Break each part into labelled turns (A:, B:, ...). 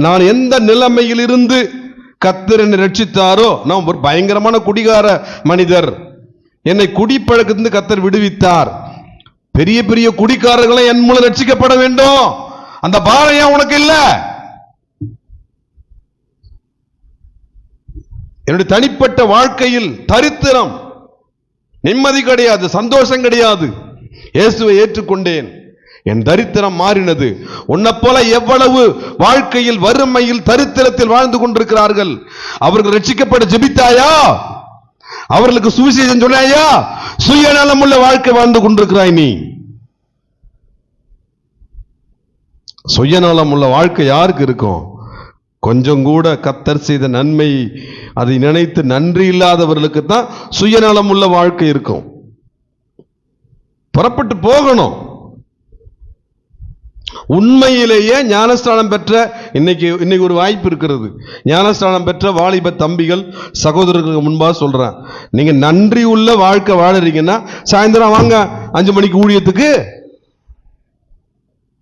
A: நான் எந்த நிலைமையில் இருந்து கர்த்தர் என்னை ரட்சித்தாரோ, நான் ஒரு பயங்கரமான குடிகார மனிதர், என்னை குடிப்பழக்கத்திலிருந்து கர்த்தர் விடுவித்தார். பெரிய பெரிய குடிக்காரர்களை என் மூலம் ரட்சிக்கப்பட வேண்டும். அந்த பாரம் ஏன் உனக்கு இல்ல? என்னுடைய தனிப்பட்ட வாழ்க்கையில் தரித்திரம், நிம்மதி கிடையாது, சந்தோஷம் கிடையாது. இயேசுவை ஏற்றுக்கொண்டேன், என் தரித்திரம் மாறினது. உன்னை போல எவ்வளவு வாழ்க்கையில் வறுமையில் தரித்திரத்தில் வாழ்ந்து கொண்டிருக்கிறார்கள். அவர்கள் ரட்சிக்கப்பட ஜெபித்தாயா? அவர்களுக்கு சுவிசேஷம் சொன்னாயா? சுயநலம் உள்ள வாழ்க்கை வாழ்ந்து கொண்டிருக்கிறாய் நீ. சுயநலம் உள்ள வாழ்க்கை யாருக்கு இருக்கும்? கொஞ்சம் கூட கர்த்தர் செய்த நன்மை அதை நினைத்து நன்றி இல்லாதவர்களுக்கு தான் சுயநலம் உள்ள வாழ்க்கை இருக்கும். புறப்பட்டு போகணும். உண்மையிலேயே ஞானஸ்தானம் பெற்ற இன்னைக்கு ஒரு வாய்ப்பு இருக்கிறது. ஞானஸ்தானம் பெற்ற வாலிப தம்பிகள் சகோதரர்களுக்கு முன்பாக சொல்றேன், நீங்க நன்றி உள்ள வாழ்க்கை வாழறீங்கன்னா சாயந்தரம் வாங்க 5 மணிக்கு ஊழியத்துக்கு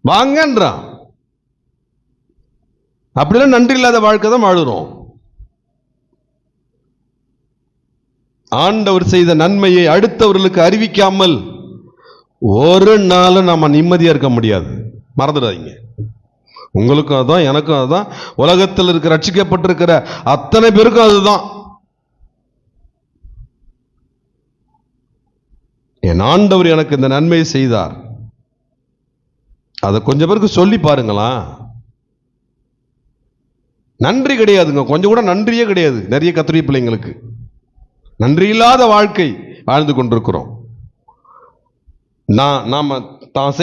A: வாங்கன்றான். அப்படிலாம் நன்றி இல்லாத வாழ்க்கை தான் வாழுறோம். ஆண்டவர் செய்த நன்மையை அடுத்தவர்களுக்கு அறிவிக்காமல் ஒரு நாளும் நாம நிம்மதியா இருக்க முடியாது. மறந்துடாதீங்க. உங்களுக்கும் அதுதான், எனக்கும் அதுதான், உலகத்தில் இருக்கிற ரட்சிக்கப்பட்டிருக்கிற அத்தனை பேருக்கும் அதுதான். என் ஆண்டவர் எனக்கு இந்த நன்மையை செய்தார், அதை கொஞ்சம் பேருக்கு சொல்லி பாருங்களா. நன்றி கிடையாதுங்க, கொஞ்சம் கூட நன்றியே கிடையாது. நிறைய கத்திரிய பிள்ளைங்களுக்கு நன்றி இல்லாத வாழ்க்கை வாழ்ந்து கொண்டிருக்கிறோம். நாம தான்